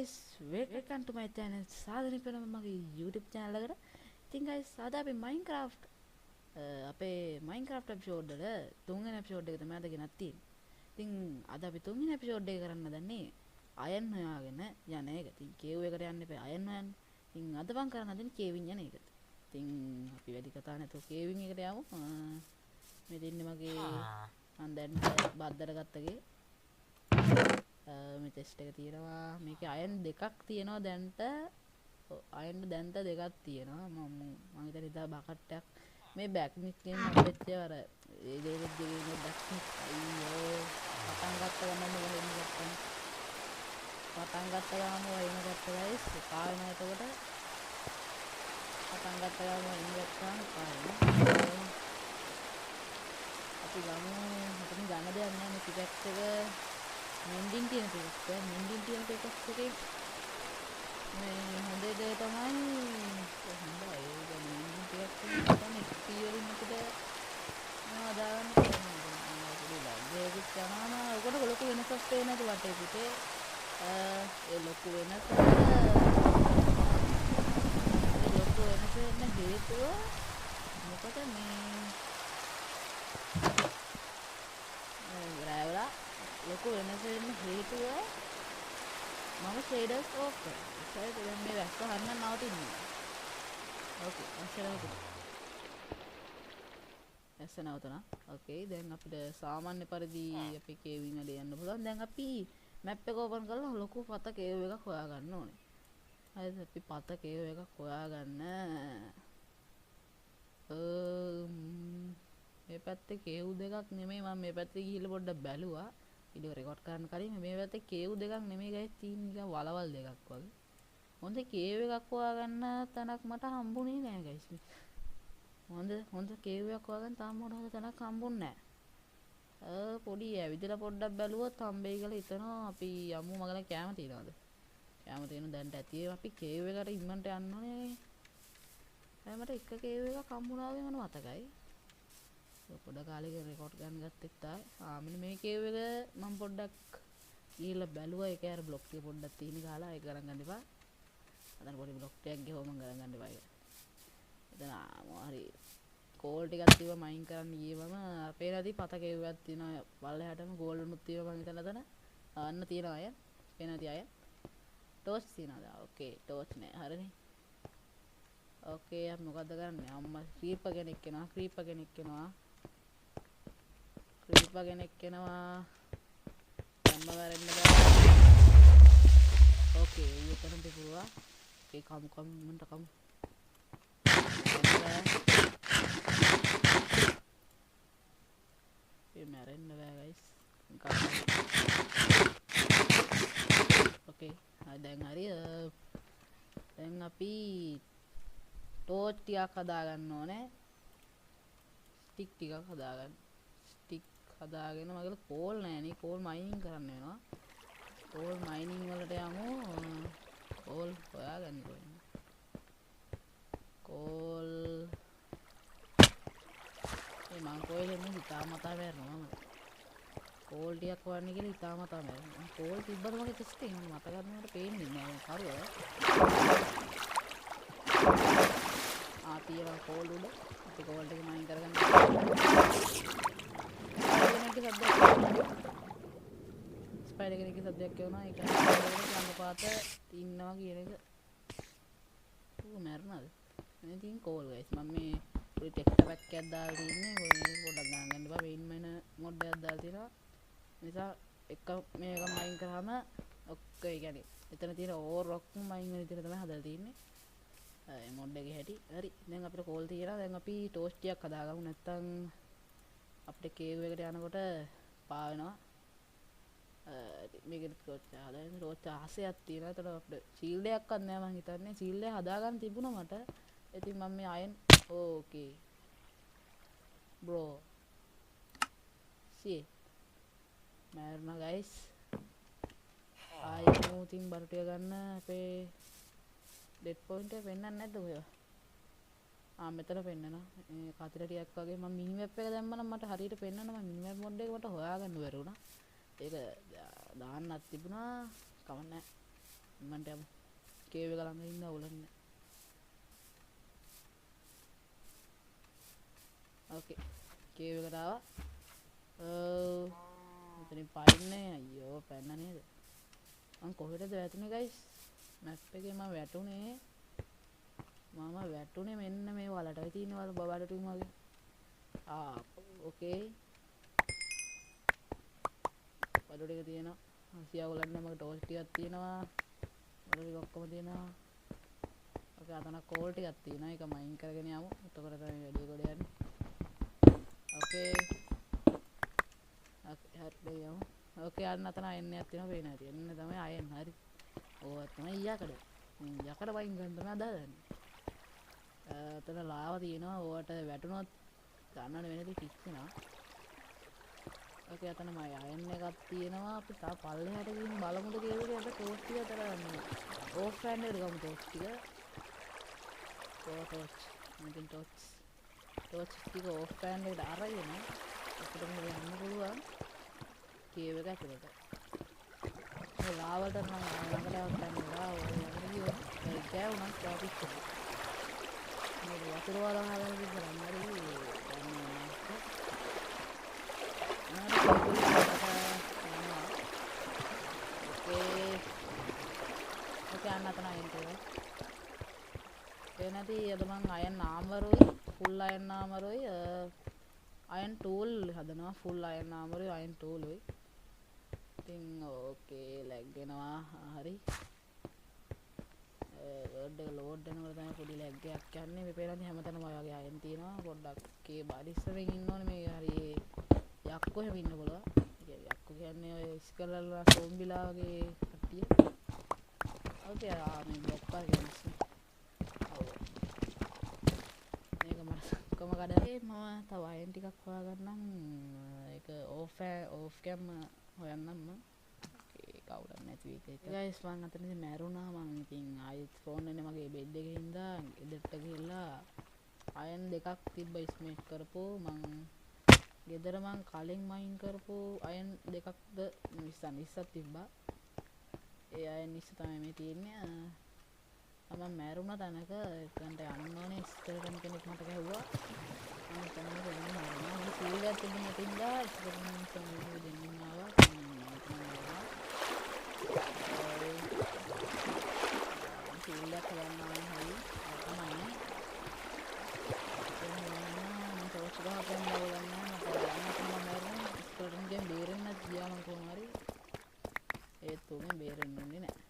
guys, welcome to my channel. සාදරයෙන් වෙනම මගේ YouTube channel එකට. ඉතින් guys, අද අපි Minecraft අපේ Minecraft episode වල තුන්වෙනි episode එක තමයි අද ගෙනත් තියෙන්නේ. ඉතින් අද අපි තුන්වෙනි episode එක කරන්න දන්නේ අයන් හොයාගෙන යන එක. ඉතින් කේව් එකට යන්න එපා අයන් හොයන්න. ඉතින් අද මම කරන්න හදන්නේ කේවින් යන එක. ඉතින් අපි වැඩි කතා නැතුව කේවින් එකට යමු. මෙතන මගේ මම දැන් බද්දට ගත්තගේ මේ ටෙස්ට් එක තියෙනවා මේකේ අයන් දෙකක් තියෙනවා දැන්ට අයන් දැන්ට දෙකක් තියෙනවා මම හිතන්නේ ඉතින් බකට්ටයක් මේ බෑක් මික් කියන අපෙච්ච අර ඒ දෙකේ දෙකේ බෑක් මික් අයියෝ පටන් ගත්ත ගමන් මොකද වෙන්නේ පටන් ගත්ත ගමන් වයින් ගත්ත ගයිස් කායන එතකොට පටන් ගත්ත ගමන් වයින් ගත්තාම කායන අපි ගමු හිතන්නේ ගන්න දෙයක් නැහැ මේ පිකැක්ස් එක මෙන්ඩින් තියෙන පිකක්ස් මෙන්ඩින් තියෙන පිකක්ස් එකේ මේ හොඳ දේ තමයි හොඳයි ඒක මෙන්ඩින් පිකක්ස් එක තමයි ස්පීවරින් අපිට දාගන්න පුළුවන් ඒක යනවා ඔකට ලොකු වෙනසක් වෙන්නේ නැති වටේ පිටේ ඒ ලොකු වෙනස වෙන හේතුව මොකද මේ ග්‍රෑවලා ලොකු වෙනස වෙන්න හේතුව මම ෂේඩර්ස් ඕෆ් කරා. ඒක දැන් මේ වැස්ස හරිනම් නවතින්නේ. ඕකේ වැස්ස නවතුණා. ඕකේ දැන් අපිට සාමාන්‍ය පරිදි අපි කේවින් වල යන්න පුළුවන්. දැන් අපි මැප් එක ඕපන් කරලා ලොකු පත කේව් එකක් හොයාගන්න ඕනේ. හරිද? අපි පත කේව් එකක් හොයාගන්න. මේ පැත්තේ කේව් දෙකක් නෙමෙයි මම මේ පැත්තේ ගිහිල්ලා පොඩ්ඩක් බැලුවා. වීඩියෝ රෙකෝඩ් කරන්න කලින් මේ පැත්තේ කේව් දෙකක් නෙමෙයි ගයිස් තියෙන්නේ නිකන් වලවල් දෙකක් වගේ. හොඳ කේව් එකක් හොයාගන්න තැනක් මට හම්බුනේ නෑ ගයිස්. හොඳ කේව් එකක් හොයාගන්න තාම මට හොඳ තැනක් හම්බුන්නේ නෑ. පොඩි ඇවිදලා පොඩ්ඩක් බැලුවොත් හම්බෙයි කියලා හිතනවා. අපි යමු මගල කැම තියනවාද? කැම තියෙන දැන්ට ඇති අපි කේව් එකට ඉන්නන්ට යන්න ඕනේ. මට එක කේව් එකක් හම්බුණා වගේ මට මතකයි. පොඩ කාලෙක රෙකෝඩ් ගන්න ගත්තෙත් තායි. මෙන්න මේ කේව් එක මම පොඩ්ඩක් ගිහලා බැලුවා. ඒක අර බ්ලොක් ටික පොඩ්ඩක් තියෙන ගහලා ඒක ගණන් ගන්න එපා. අතන පොඩි බ්ලොක් ටිකක් ගෙවම ගණන් ගන්න එපා ඒක. එතන හරි කෝල් ටිකක් තියව මයින් කරන්න ගියවම අපේ නැති පත කේව් එකක් තියෙනවා. පල්ලෙහාටම ගෝල්ඩ් උනුත් තියෙනවා මම හිතන අතන. අන්න තියෙනවා අය. අපේ නැති අය. ටෝච් තියනවාද? ඕකේ ටෝච් නෑ. හරිනේ. ඕකේ අපි මොකද්ද කරන්නේ? අම්මා ක්‍රීපර් කෙනෙක් එනවා. ක්‍රීපර් කෙනෙක් එනවා. දැම්ම වැරෙන්න බෑ. ඕකේ ඌතරම් පිපුරුවා. ඒ කමු මන්ට කමු. ඒ මැරෙන්න බෑ ගයිස්. ඕකේ දැන් හරි දැන් අපි ටෝච් ටිකක් හදාගන්න ඕනේ. ස්ටික් ටිකක් හදාගන්න. හදාගෙන මගල කෝල් නෑනේ කෝල් මයිනින් කරන්න වෙනවා. කෝල් මයිනින් වලට යමු. කෝල් හොයාගන්න ඕනේ. කෝල් මම කෝල් එන්නේ හිතාමතා මැරෙනවා මම. කෝල් ටිකක් හොයන්න කියලා හිතාමතා මැරෙනවා. කෝල් තිබ්බද මගේ ටෙස්ට් එකේ මට ගන්නවට පේන්නේ නෑ කරුව. තියෙනවා කෝල් උඩ. අපි කෝල් ටික මයින් කරගන්න. ස්පයිඩර් කෙනෙක්ගේ සද්දයක් එනවා. ඒක ළඟ පාත ඉන්නවා කියන එක. ඌ මැරුණාද? මේ තියෙන කෝල් ගයිස්. මම මේ පොඩි ටෙක්ස්ට් පැක් එකක් දාලා තින්නේ. පොඩ්ඩක් ගණන් ගන්න බෑ. වෙයින් මයින මොඩ් එකක් දාලා තියෙනවා. නිසා එක මේක මයින් කරාම ඔක්කොම ඒ කියන්නේ එතන තියෙන ඕවර් රොක් මයින් වෙන විදිහට තමයි හදලා තින්නේ. ඒ මොඩ් එකේ හැටි. හරි. දැන් අපිට කෝල් තියෙනවා. දැන් අපි ටෝස් ටිකක් හදාගමු. නැත්තම් අපිට කේව් එකට යනකොට පා වෙනවා. මේකේ ටෝච් හදාගෙන ටෝච් 6ක් තියෙනවා. ඒතර අපිට ෂීල්ඩ් එකක්වත් නෑ මං හිතන්නේ. ෂීල්ඩ් එක හදාගන්න තිබුණා මට. ඉතින් මම මේ අයන් ඕකේ. බ්‍රෝ. සී. මැරුණා ගයිස්. ආයෙත් මූතින් බරටිය ගන්න අපේ ඩෙඩ් පොයින්ට් එක පෙන්නන්නේ නැද්ද ඔය? මෙතන පෙන්නනවා. මේ කතර ටිකක් වගේ මම මිනි මැප් එක දැම්මම මට හරියට පෙන්නනවා. මිනි මැප් මොඩ් එක මට හොයාගන්න බැරි වුණා. ඒක දාන්නත් තිබුණා. කමක් නැහැ. ඉන්නන්ට යමු කේව් එක ළඟ ඉන්න අවුලන්නේ ඕකේ කේව් එකට ආවා මෙතනින් පාන්නේ අයියෝ පැන්න නේද මං කොහෙටද වැටුනේ ගයිස් මැප් එකේ මම වැටුනේ මෙන්න මේ වලට තියෙන වල බබඩ ටික වගේ ඕකේ බඩ ටික තියෙනවා සියා ගොල්ලන්න මගේ ටෝස් ටිකක් තියෙනවා බඩ ටික ඔක්කොම තියෙනවා ඕකේ අතන කෝල් ටිකක් තියෙනවා ඒක මයින් කරගෙන යමු එතකොට තමයි වැඩි කොට යන්නේ ඕකේ හරි යමු ඕකේ අන්න අතන අයන්නයක් තියෙනවා පේන හැටි එන්න තමයි අයන්න හරි ඕව තමයි යකඩ වයින් ගන්න තමයි අදාදන්නේ අතන ලාව තියෙනවා ඕවට වැටුනොත් ගන්නට වෙනදී කිච්චෙනවා ඕකේ අතන මම අයන්න එකක් තියෙනවා අපි තා පල්ලෙහාට ගිහින් බලමුද කියලා අපි ටෝස් ටික අතර ඕෆ් ෆෑන් එකට ගමු ටෝස් ටික ටෝස් ටික ඕෆ් ෆෑන් එකට අරගෙන අපිට මේ යන්න පුළුවන් කේව් එක ඇතුළට ඒ ලාවට නම් ළඟට යන්න ඔය ළඟට ගියොත් ඒ කෑවුණා ස්ටොප් එක මේ වතුර වල හදලා ඉඳන් හරි ඕකේ අන්න අතන අයින් කරලා එනදී අද මං අයන් ආමරුයි ෆුල් අයන් ආමරුයි අයන් ටූල් හදනවා ෆුල් අයන් ආමරුයි අයන් ටූල්ුයි ඉතින් ඕකේ ලැග් වෙනවා හරි වර්ඩ් එක ලෝඩ් වෙනකොට තමයි පොඩි ලැග් එකක් යන්නේ මේ පේනදී හැමතැනම ඔය වගේ අයන් තියෙනවා පොඩ්ඩක් ඒ බඩිස්සරෙන් ඉන්න ඕනේ මේ හරි යක්කෝ හැම ඉන්න බලවා යක්කෝ කියන්නේ ඔය ඉස්කලලා සෝම්බිලා වගේ කට්ටිය ඕකේ මේ බ්ලොක් පාර කියන්නේ මේක මම කොම කඩේ මම තව අයන් ටිකක් හොයාගන්නම් ඒක ඕෆ් කැම් හොයන්නම් කවුලක් නැති එක ගයිස් මං අතනදී මැරුණා මං ඉතින් ආයෙත් ෆෝන් එකේ මගේ බෙඩ් එකේ හින්දා ගෙදරට ගිහලා අයන් දෙකක් තිබ්බ ස්මේට් කරපු මං ගෙදර මං කලින් මයින් කරපු අයන් දෙකක්ද 20ක් තිබ්බා ඒ අයන් 20 තමයි මේ තියෙන්නේ මම මැරුණා තැනක එතනට යන්න ඕනේ ස්කෙල්ටන් කෙනෙක් මට ගැහුවා මම තැනට යන්න මැරුණා මම සීල් එකක් තිබුණ තින්දා ස්කෙල්ටන් කෙනෙක් දෙන්නින් ආවා සීල්ලක් ගන්න ඕනේ හරි තමයි මම තෝච් ගහගෙන බලන්න මට මම මැරුණා ස්කෙල්ටන් ගෙන් බේරෙන්න ගියා මම කොහොම හරි ඒත් උනේ බේරෙන්න උනේ නැහැ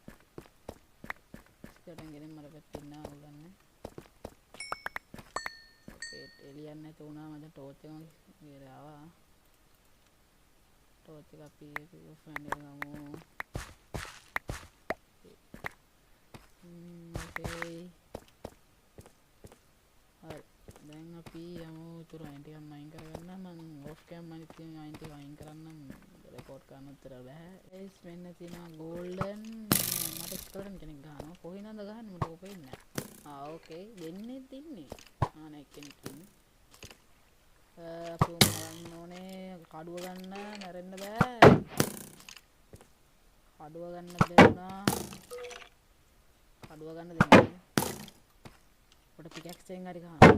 ස්කෙල්ටන් ගෙන් මට පැත්තින්න අවුලන්නේ ඕකේ එලියන් නැතු වුණා මම ටෝච් එක ගිහලා ආවා ටෝච් එක අපි ෆෑන් එක ගමු okay හරි දැන් අපි යමු උතුර අයින් ටිකක් මයින් කරගන්න මම ඕෆ් කැම් අනිත් තියෙන අයින් ටික අයින් කරන්නම් රෙකෝඩ් කරන්න උත්තර බෑ ඒස් මෙන්න තියෙනවා ගෝල්ඩන් මට ස්කෝරන් කෙනෙක් ගහනවා කොහිනද ගහන්නේ මට කොපෙන්නේ නැහැ ඕකේ දෙන්නේ තින්නේ නේ කෙනෙක් ඉන්නේ අපි මරන්න ඕනේ කඩුව ගන්න මැරෙන්න බෑ කඩුව ගන්න දෙන්නා කඩුව ගන්න දෙන්නේ පොඩ පිකැක්සෙන් හරි ගහනවා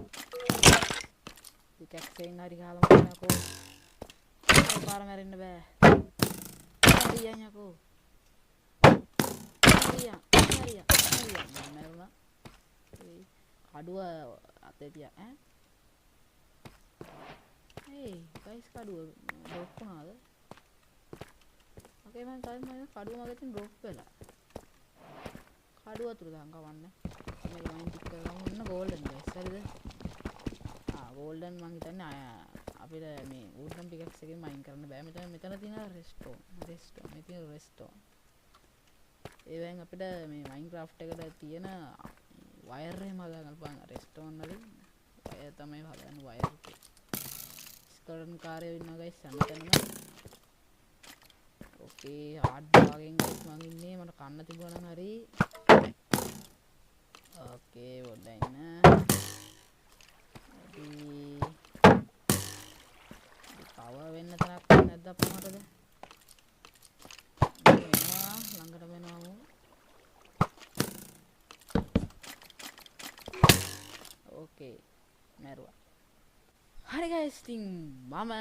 පිකැක්සෙන් හරි ගහලා මරන්නකෝ පාර මැරෙන්න බෑ හරියන් යකෝ හරියන් මැරුණා කඩුව අතේ තියා hey guys කඩුව ඩ්‍රොප් වුණාද okay මම තාම කඩුව මගේ තින් ඩ්‍රොප් වෙලා කඩුව අතුරු දාන් කවන්න මේ මයින් ටික් කරගමු ඉන්න ගෝල්ඩන් ගයිස් හරිද ගෝල්ඩන් මං හිතන්නේ අපිට මේ වුඩ්නම් පිකැක්ස් එකෙන් මයින් කරන්න බෑ මෙතන තියෙන රෙස්ටෝන් මේ තියෙන රෙස්ටෝන් ඒවෙන් අපිට මේ මයින්ක්‍රාෆ්ට් එකට තියෙන වයර් එහෙම හදාගන්න පුළුවන් රෙස්ටෝන් වලින් වයර් තමයි හදන්නේ වයර් එක ස්කර්න් කාර්යය ඉන්නවා ගයිස් හැමතැනම ඕකේ හાર્ඩ් බාගෙන් ගයිස් මං ඉන්නේ මට කන්න තිබුණා නම් හරි ඕකේ පොඩ්ඩක් ඉන්න පවර් වෙන්න තරක් නැද්ද අපමණටද එනවා ළඟටම එනවා ඕකේ මැරුවා. හරි guys ඉතින් මම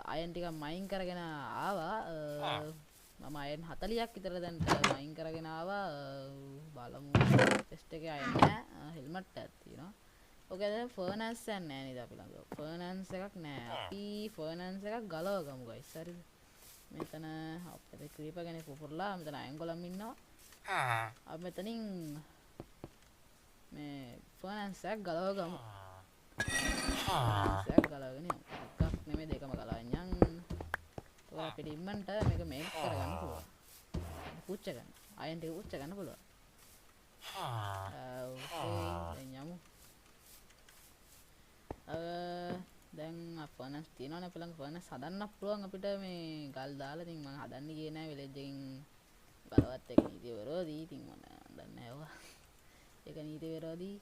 අයන් ටිකක් මයින් කරගෙන ආවා. මම අයන් 40ක් විතර දැන් මයින් කරගෙන ආවා. බලමු ටෙස්ට් එකේ අයන් නෑ හෙල්මට් එකක් තියෙනවා. ඔකේ දැන් ෆර්නන්ස් එකක් නෑ නේද අපි ළඟ. ෆර්නන්ස් එකක් නෑ. අපි ෆර්නන්ස් එකක් ගලව ගමු guys. හරිද? මෙතන අපිට ක්‍රීපර් කෙනෙක් පුපුරලා මෙතන අයන් ගොල්ලන් ඉන්නවා. අපි මෙතනින් මේ ෆර්නන්ස් එකක් ගලව ගමු. සයක් ගලවගෙන යමු. එකක් නෙමෙයි දෙකම ගලවන්න යන්. ඔය අපිට ඉම්මන්ට මේක මේක කරගන්න පුළුවන්. පුච්ච ගන්න. අයන් ටික පුච්ච ගන්න පුළුවන්. ඕකේ දැන් යමු. දැන් ෆර්නස් තියෙනවනේ අපලංග ෆර්නස් හදන්න පුළුවන් අපිට මේ ගල් දාලා. ඉතින් මම හදන්න ගියේ නෑ විලේජ් එකකින් ගලවත් එක නීති විරෝධී. ඉතින් මම දන්නේ නෑ ඔවා. ඒක නීති විරෝධී.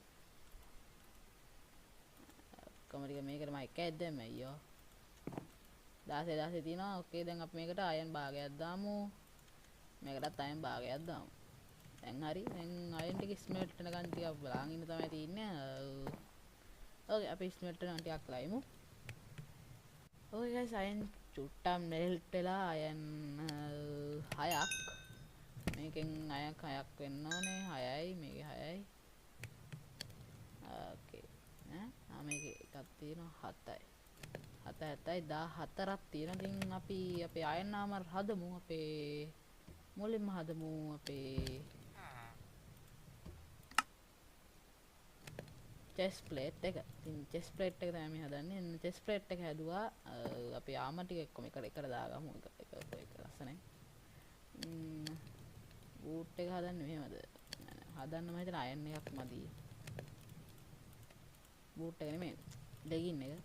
කමරික මේකට මම එකයි දැම්ම අයියෝ 16 තියෙනවා. ඕකේ දැන් අපි මේකට අයන් භාගයක් දාමු. මේකටත් අයන් භාගයක් දාමු. දැන් හරි. දැන් අයන් ටික ස්මෙල්ට් වෙනකන් ටිකක් බලන් ඉන්න තමයි තියෙන්නේ. ඕකේ අපි ස්මෙල්ට් වෙනකන් ටිකක් ලයිමු. ඕකේ ගයිස් අයන් චුට්ටක් මෙල්ට් වෙලා අයන් 6ක් මේකෙන් අයන් 6ක් වෙන්න ඕනේ. 6යි මේකේ 6යි. ඕකේ මේකේ එකක් තියෙනවා 7යි 7යි 14ක් තියෙනවා. ඉතින් අපි අපේ අයන් නාමර් හදමු. අපේ මුලින්ම හදමු අපේ chest plate එක. ඉතින් chest plate එක තමයි මේ හදන්නේ. chest plate එක හැදුවා. අපි ආම ටික එක්කම එකට දාගමු. එක ලස්සනයි. boot එක හදන්නේ මෙහෙමද? හදන්න මම හිතන අයන් එකක් මදි. boot එක නෙමෙයි legging එක.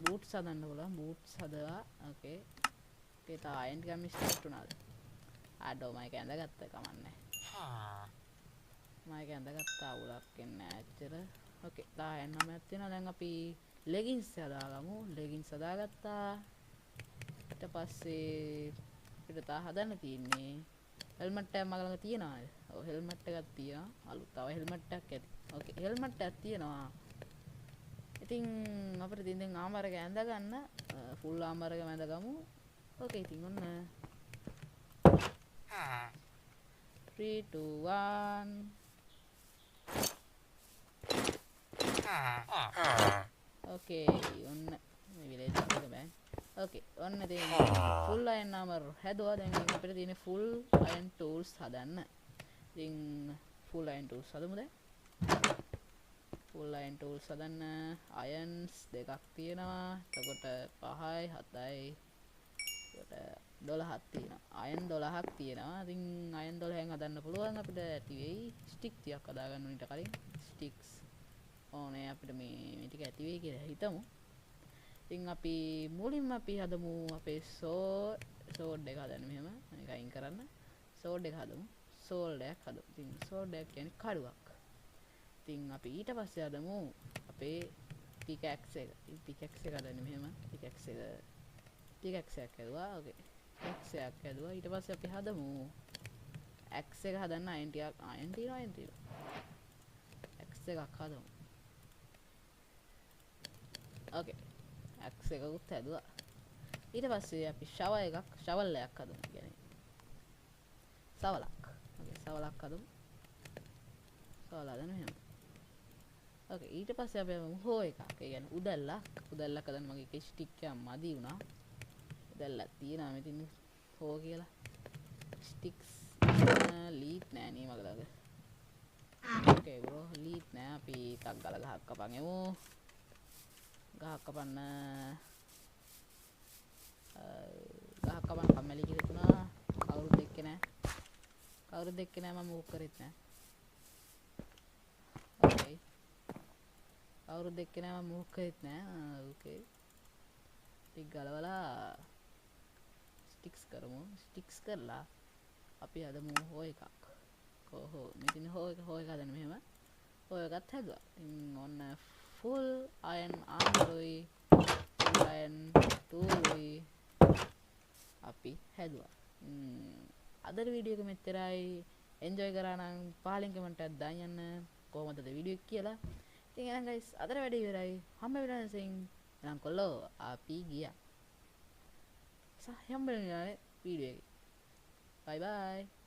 boots හදන්න පුළුවන්. boots හදලා ඕකේ. ඒක තා අයන් ටිකක් මිස්ටේක් වුණාද? ආඩෝ මයික ඇඳගත්ත කමන්නේ. මයික ඇඳගත්තා උලක් එන්නේ ඇත්තට. ඕකේ තා අයන් නමයක් තියෙනවා. දැන් අපි leggings හදාගමු. leggings හදාගත්තා. ඊට පස්සේ අපිට තා හදන්න තියෙන්නේ හෙල්මට් එකක් මග ළඟ තියනවාද? ඔව් හෙල්මට් එකක් තියෙනවා. අලුත් තව හෙල්මට් එකක් ඇති. ඕකේ හෙල්මට් එකක් තියෙනවා. ඉතින් අපිට ඉතින් දැන් ආමර් එක ඇඳ ගන්න ෆුල් ආමර් එක ඇඳගමු. ඕකේ ඉතින් ඔන්න 3 2 1 ඕකේ ඔන්න මේ විලේජ් එක බෑ. ඕකේ ඔන්න දැන් ෆුල් අයන් ආමර් හැදුවා. දැන් අපිට තියෙන්නේ ෆුල් අයන් ටූල්ස් හදන්න. ඉතින් ෆුල් අයන් ටූල්ස් හදමු දැන්. ෆුල් අයන් ටූල්ස් හදන්න අයන්ස් දෙකක් තියෙනවා. එතකොට 5යි 7යි එතකොට 12ක් තියෙනවා. අයන් 12ක් තියෙනවා. ඉතින් අයන් 12න් හදන්න පුළුවන් අපිට ඇති වෙයි. ස්ටික් ටිකක් හදාගන්න ඕන ඊට කලින්. ස්ටික්ස් ඕනේ අපිට මේ ටික ඇති වෙයි කියලා හිතමු. ඉතින් අපි මුලින්ම අපි හදමු අපේ සෝඩ් එක හදන්න. මෙහෙම මේක අයින් කරන්න. සෝඩ් එක හදමු. සෝල්ඩ් එකක් හදමු. ඉතින් සෝල්ඩ් එක කියන්නේ කඩුවක්. ඉතින් අපි ඊට පස්සේ හදමු අපේ පිකැක්ස් එක. ඉතින් පිකැක්ස් එක හදන්නේ මෙහෙම. පිකැක්ස් එකක් හැදුවා. ඕකේ. පිකැක්ස් එකක් හැදුවා. ඊට පස්සේ අපි හදමු ඇක්ස් එක හදන්න අයන් ටිකක් අයන් තියෙනවා. ඇක්ස් එකක් හදමු. ඕකේ. ඇක්ස් එකකුත් හැදුවා. ඊට පස්සේ අපි ෂවල් එකක් හදමු. කියන්නේ සවලක්. ඕකේ සවලක් හදමු. සවල හදන්න මෙහෙම. ඕකේ ඊට පස්සේ අපි හෝ එකක්. ඒ කියන්නේ උදැල්ලක් හදන්න මගේ එක ස්ටික් එකක් මදි වුණා. උදැල්ලක් තියෙනවා මෙතන හෝ කියලා. ස්ටික්ස් ලීඩ් නෑ නේ මගේ ළඟ. ඕකේ බ්‍රෝ ලීඩ් නෑ. අපි ටක් ගාලා ගහක් කපන් එමු. ගහක් කපන්න කම්මැලි කියලා තුනා. කවුරුත් දෙක්කේ නෑ. මම මුක් කරෙත් නෑ. ඕකේ කවුරුත් දෙක්කේ නෑ. මම මුක් කරෙත් නෑ. ඕකේ ටික ගලවලා ස්ටික්ස් කරමු. ස්ටික්ස් කරලා අපි හදමු හෝ එකක්. හෝ මෙතන හෝ එක හදන්න මෙහෙම. හෝ එකත් හැදුවා. ඉතින් ඔන්න full iron armory full iron toolුයි අපි හැදුවා. අද වීඩියෝ එක මෙච්චරයි. එන්ජොයි කරා නම් පහලින් කමෙන්ට් එකක් දාන්න. කොහොමද වීඩියෝ එක කියලා. ඉතින් එහෙනම් guys අදට වැඩේ ඉවරයි. හම්බ වෙලා සෙන් නම් කොල්ලෝ අපි ගියා. සහයම් බලන්නේ වීඩියෝ එකේ. bye bye